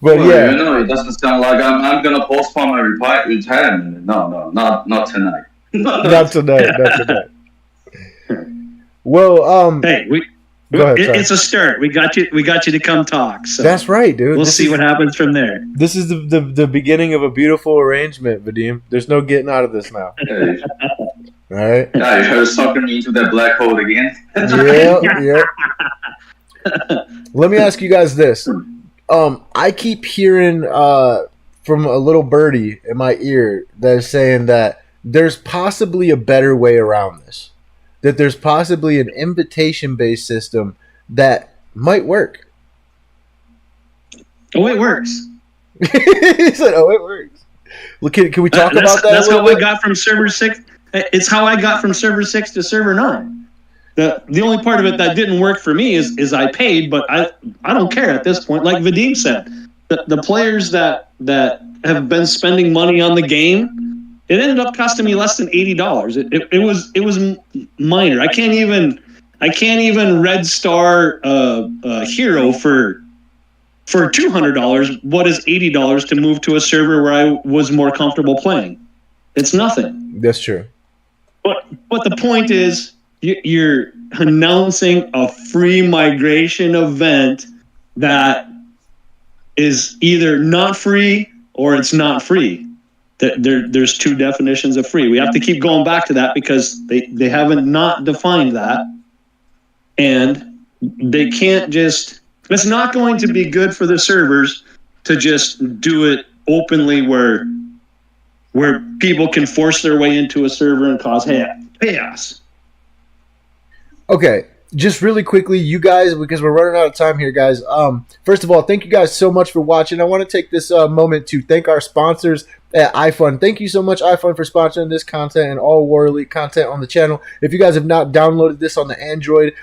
[SPEAKER 3] it doesn't sound like I'm gonna postpone my retirement. No, not tonight.
[SPEAKER 1] Not tonight. Well,
[SPEAKER 2] hey,
[SPEAKER 1] go ahead,
[SPEAKER 2] it's a start. We got you to come talk. So
[SPEAKER 1] that's right, dude.
[SPEAKER 2] We'll see what happens from there.
[SPEAKER 1] This is the beginning of a beautiful arrangement, Vadim. There's no getting out of this now.
[SPEAKER 3] Hey.
[SPEAKER 1] All right.
[SPEAKER 3] Yeah, you're sucking me into that black hole again.
[SPEAKER 1] Yeah. Let me ask you guys this. I keep hearing from a little birdie in my ear that is saying that there's possibly a better way around this. That there's possibly an invitation-based system that might work.
[SPEAKER 2] Oh, it works.
[SPEAKER 1] He said, "Oh, it works." Look, can we talk about that?
[SPEAKER 2] That's how I got from server 6. It's how I got from server 6 to server 9. The only part of it that didn't work for me is I paid, but I don't care at this point. Like Vadim said, the players that have been spending money on the game, it ended up costing me less than $80. It was minor. I can't even red star hero for $200. What is $80 to move to a server where I was more comfortable playing? It's nothing.
[SPEAKER 1] That's true.
[SPEAKER 2] But the point is, you're announcing a free migration event that is either not free or it's not free. There's two definitions of free. We have to keep going back to that because they haven't not defined that. And they can't just, it's not going to be good for the servers to just do it openly where people can force their way into a server and cause chaos.
[SPEAKER 1] Okay, just really quickly, you guys, because we're running out of time here, guys. First of all, thank you guys so much for watching. I want to take this moment to thank our sponsors at iFun. Thank you so much, iFun, for sponsoring this content and all War Elite content on the channel. If you guys have not downloaded this on the Android,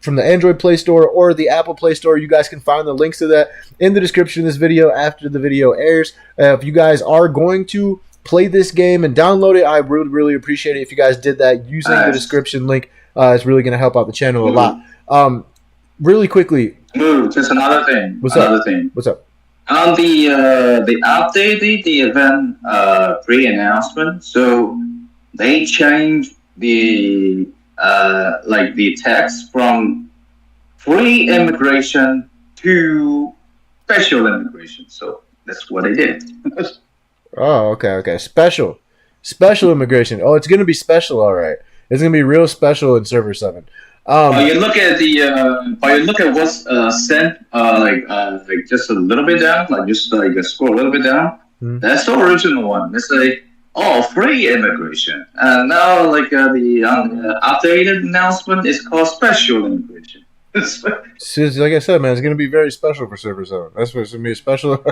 [SPEAKER 1] from the Android Play Store or the Apple Play Store, you guys can find the links to that in the description of this video after the video airs. If you guys are going to play this game and download it, I would really appreciate it if you guys did that using the description link. It's really going to help out the channel a lot. Really quickly.
[SPEAKER 3] Just another thing.
[SPEAKER 1] What's up?
[SPEAKER 3] On they updated the event pre-announcement, so they changed the the text from free immigration to special immigration. So that's what they did.
[SPEAKER 1] Oh, okay. Special immigration. Oh, it's going to be special, all right. It's going to be real special in Server 7.
[SPEAKER 3] You look at what's sent, just a little bit down, scroll a little bit down. That's the original one. It's free immigration. And now, the updated announcement is called special immigration.
[SPEAKER 1] So, like I said, man, it's going to be very special for Server 7. That's what it's going to be special.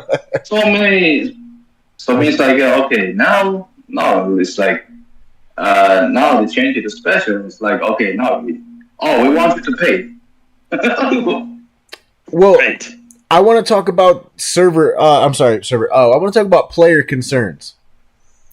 [SPEAKER 3] So it's like, okay, now it's like, now they change it to special. It's like, okay, now we want you to pay.
[SPEAKER 1] Well, right. I want to talk about server. I want to talk about player concerns.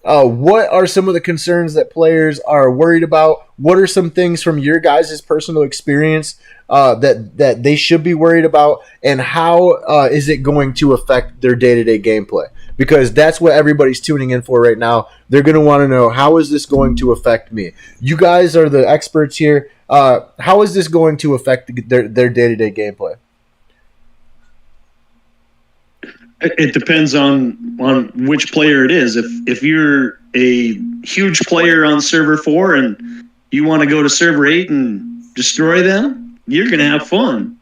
[SPEAKER 1] What are some of the concerns that players are worried about? What are some things from your guys' personal experience that they should be worried about? And how is it going to affect their day-to-day gameplay? Because that's what everybody's tuning in for right now. They're going to want to know, how is this going to affect me? You guys are the experts here. How is this going to affect their day-to-day gameplay?
[SPEAKER 2] It depends on which player it is. If you're a huge player on server 4 and you want to go to server 8 and destroy them, you're going to have fun.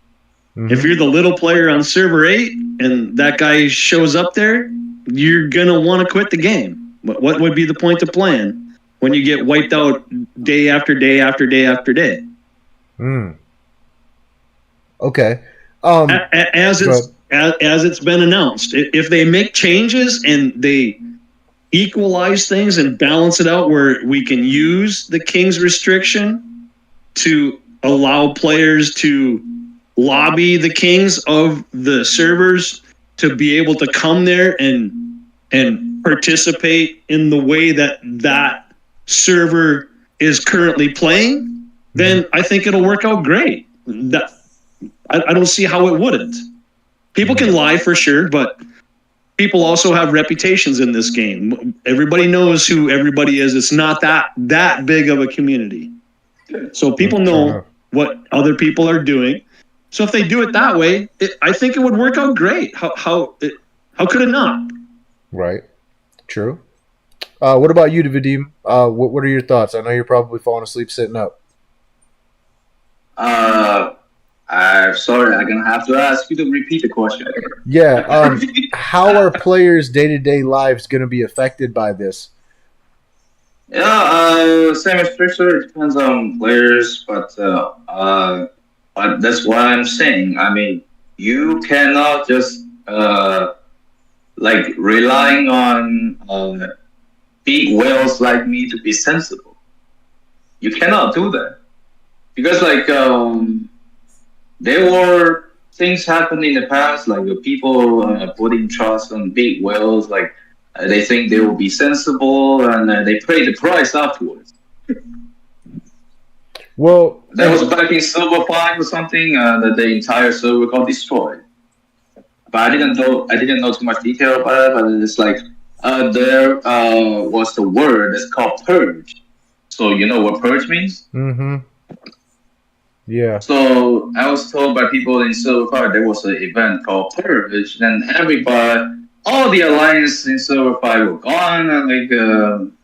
[SPEAKER 2] Mm-hmm. If you're the little player on server 8 and that guy shows up there, you're going to want to quit the game. What would be the point of playing when you get wiped out day after day after day after day?
[SPEAKER 1] Okay.
[SPEAKER 2] As it's been announced, if they make changes and they equalize things and balance it out where we can use the King's restriction to allow players to lobby the Kings of the servers to be able to come there and participate in the way that server is currently playing, then I think it'll work out great. I don't see how it wouldn't. People can lie for sure, but people also have reputations in this game. Everybody knows who everybody is. It's not that big of a community. So people know what other people are doing. So if they do it that way, I think it would work out great. How could it not?
[SPEAKER 1] Right. True. What about you, Vadim? What are your thoughts? I know you're probably falling asleep sitting up.
[SPEAKER 3] I'm sorry, I'm going to have to ask you to repeat the question.
[SPEAKER 1] Yeah. How are players' day-to-day lives going to be affected by this?
[SPEAKER 3] Yeah, same as Trickster. It depends on players, but that's what I'm saying. I mean, you cannot just relying on big whales like me to be sensible. You cannot do that because there were things happened in the past, people putting trust on big whales, they think they will be sensible, and they pay the price afterwards.
[SPEAKER 1] Well,
[SPEAKER 3] that was back in Silver 5 or something, that the entire server got destroyed. But I didn't know too much detail about it. But it's there was the word that's called purge. So you know what purge means?
[SPEAKER 1] Mm-hmm. Yeah.
[SPEAKER 3] So I was told by people in Silver 5 there was an event called Purge, and all the alliance in Silver 5 were gone, and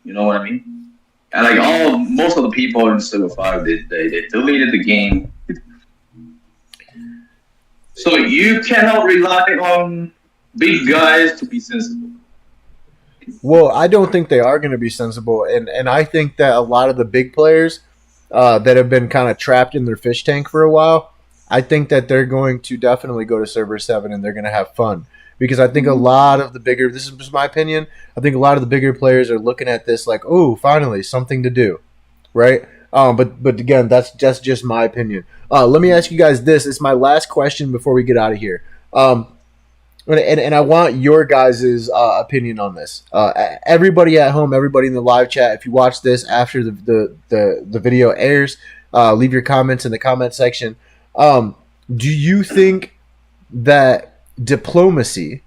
[SPEAKER 3] you know what I mean? And like most of the people in Silver 5, they deleted the game. So you cannot rely on big guys to be sensible.
[SPEAKER 1] Well, I don't think they are going to be sensible, and I think that a lot of the big players that have been kind of trapped in their fish tank for a while, I think that they're going to definitely go to Server 7 and they're going to have fun. Because I think a lot of the bigger, this is just my opinion, I think a lot of the bigger players are looking at this like, oh, finally, something to do, right? But again, that's just my opinion. Let me ask you guys this. It's my last question before we get out of here. And I want your guys' opinion on this. Everybody at home, everybody in the live chat, if you watch this after the video airs, leave your comments in the comment section. Do you think that diplomacy,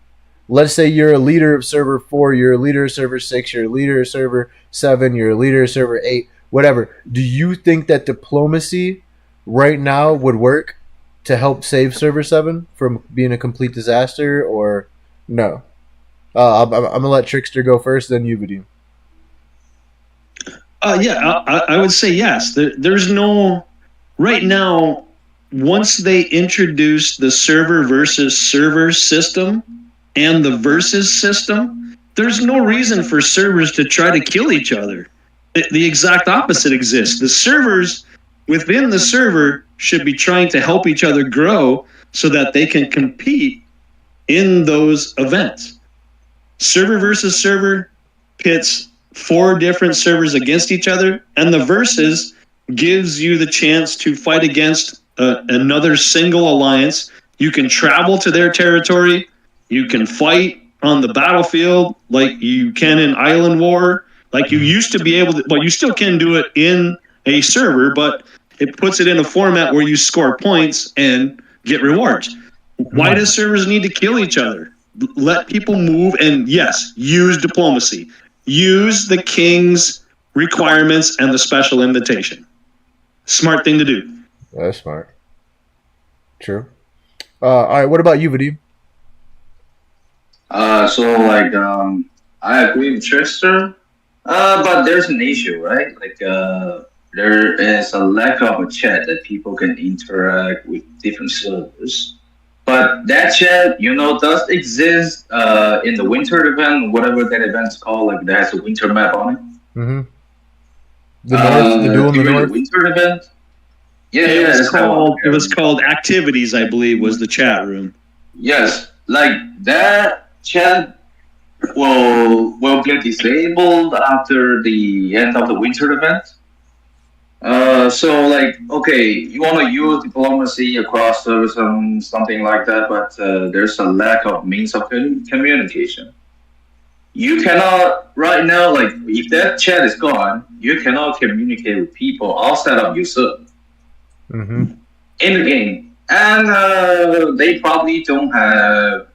[SPEAKER 1] let's say you're a leader of server 4, you're a leader of server 6, you're a leader of server 7, you're a leader of server 8, whatever, do you think that diplomacy right now would work to help save server 7 from being a complete disaster, or no? I'm gonna let Trickster go first, then you, Vadim.
[SPEAKER 2] I would say yes. There's no right now. Once they introduce the server versus server system and the versus system, there's no reason for servers to try to kill each other. The exact opposite exists. The servers within the server should be trying to help each other grow so that they can compete in those events. Server versus server pits 4 different servers against each other, and the versus gives you the chance to fight against another single alliance. You can travel to their territory. You can fight on the battlefield like you can in Island War. Like you used to be able to, well, you still can do it in a server, but it puts it in a format where you score points and get rewards. Why do servers need to kill each other? Let people move, and yes, use diplomacy. Use the king's requirements and the special invitation. Smart thing to do.
[SPEAKER 1] That's smart. True. All right, what about you, Vadim?
[SPEAKER 3] I agree with Trickster, but there's an issue, right? There is a lack of a chat that people can interact with different servers. But that chat, does exist in the winter event, whatever that event's called. Like, that has a winter map on it.
[SPEAKER 1] Mm-hmm. The duel in the north.
[SPEAKER 3] The winter event. Yeah,
[SPEAKER 2] it was called Activities, I believe, was the chat room.
[SPEAKER 3] Yes, like that chat will get disabled after the end of the winter event. Okay, you want to use diplomacy across servers and something like that, but there's a lack of means of communication. You cannot, right now, if that chat is gone, you cannot communicate with people outside of your server.
[SPEAKER 1] Mm-hmm.
[SPEAKER 3] In the game. And they probably don't have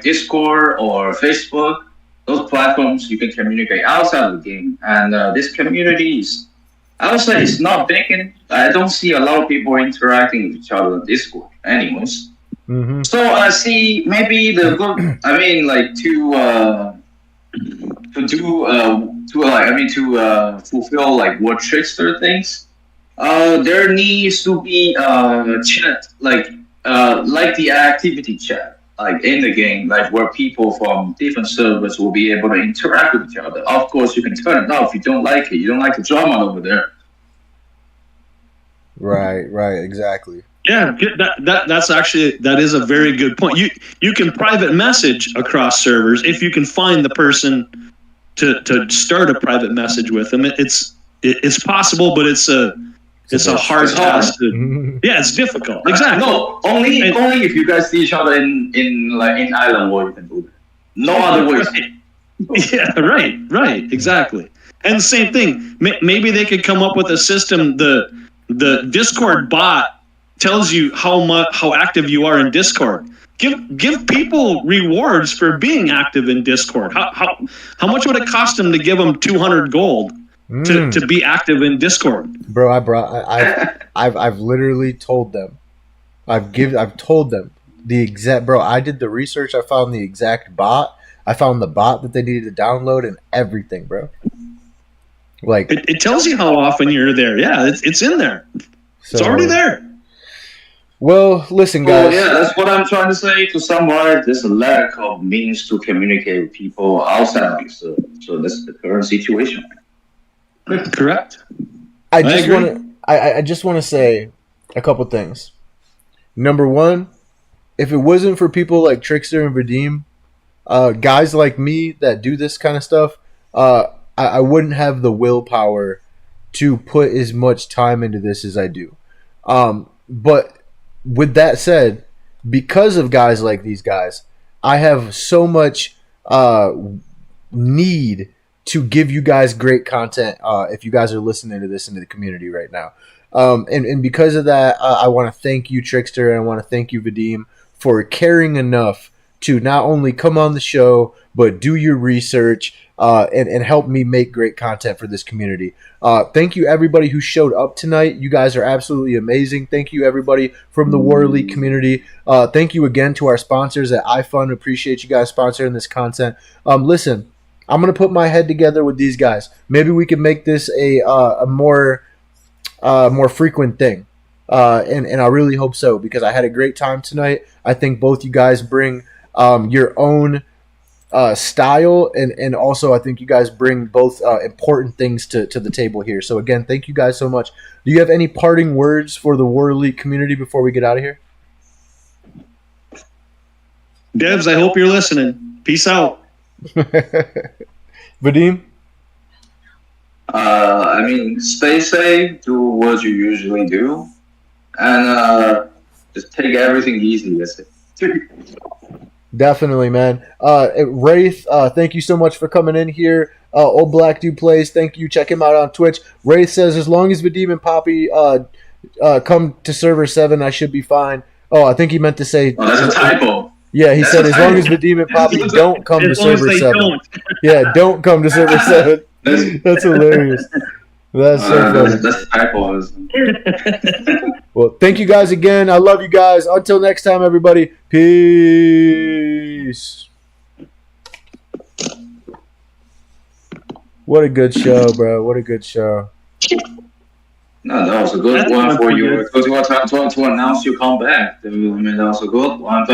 [SPEAKER 3] Discord or Facebook, those platforms you can communicate outside of the game. And this community is, I would say, it's not big. I don't see a lot of people interacting with each other on Discord anyways.
[SPEAKER 1] Mm-hmm.
[SPEAKER 3] So I see maybe to fulfill what Trickster thinks. There needs to be chat like the activity chat, in the game, where people from different servers will be able to interact with each other. Of course, you can turn it off if you don't like it. You don't like the drama over there.
[SPEAKER 1] Right, exactly.
[SPEAKER 2] Yeah, that is a very good point. You can private message across servers if you can find the person to start a private message with them. It's possible, but it's a hard task. Yeah, it's difficult. Exactly.
[SPEAKER 3] No, only if you guys see each other in Island War you can do that. No other ways.
[SPEAKER 2] Yeah, right, exactly. And same thing. Maybe they could come up with a system. The Discord bot tells you how active you are in Discord. Give people rewards for being active in Discord. How much would it cost them to give them 200 gold to be active in Discord.
[SPEAKER 1] Bro, I've literally told them. I've told them the exact, bro. I did the research. I found the exact bot. I found the bot that they needed to download and everything, bro. Like
[SPEAKER 2] it tells you how often you're there. Yeah, it's in there. It's already there.
[SPEAKER 1] Well, listen, guys.
[SPEAKER 3] Yeah, that's what I'm trying to say. To summarize, there's a lack of means to communicate with people outside of you. So that's the current situation.
[SPEAKER 2] Correct.
[SPEAKER 1] I just want to say a couple things. Number one, if it wasn't for people like Trickster and Vadim, guys like me that do this kind of stuff, I wouldn't have the willpower to put as much time into this as I do. But with that said, because of guys like these guys, I have so much need to give you guys great content if you guys are listening to this into the community right now. And because of that, I want to thank you, Trickster, and I want to thank you, Vadim, for caring enough to not only come on the show, but do your research and help me make great content for this community. Thank you, everybody who showed up tonight. You guys are absolutely amazing. Thank you, everybody from the War Elite community. Thank you again to our sponsors at iFund. Appreciate you guys sponsoring this content. Listen, I'm going to put my head together with these guys. Maybe we can make this a more frequent thing. And I really hope so, because I had a great time tonight. I think both you guys bring your own style, and also I think you guys bring both important things to the table here. So again, thank you guys so much. Do you have any parting words for the War Elite community before we get out of here?
[SPEAKER 2] Devs, I hope you're listening. Peace out.
[SPEAKER 1] Vadim?
[SPEAKER 3] I mean, stay safe, do what you usually do, and just take everything easy. That's it.
[SPEAKER 1] Definitely, man. Wraith, thank you so much for coming in here. Old Black Dude Plays, thank you. Check him out on Twitch. Wraith says, as long as Vadim and Poppy come to server 7, I should be fine. Oh, I think he meant to say...
[SPEAKER 3] Oh, that's a typo.
[SPEAKER 1] Yeah, he said, as long as Vadim and Poppy don't come to server 7. Yeah, don't come to server 7. That's hilarious. That's so funny.
[SPEAKER 3] That's typo.
[SPEAKER 1] Well, thank you guys again. I love you guys. Until next time, everybody. Peace. What a good show, bro. What a good show.
[SPEAKER 3] No, that was a good one for you. Because you want to announce you come back. I mean, that was a good one.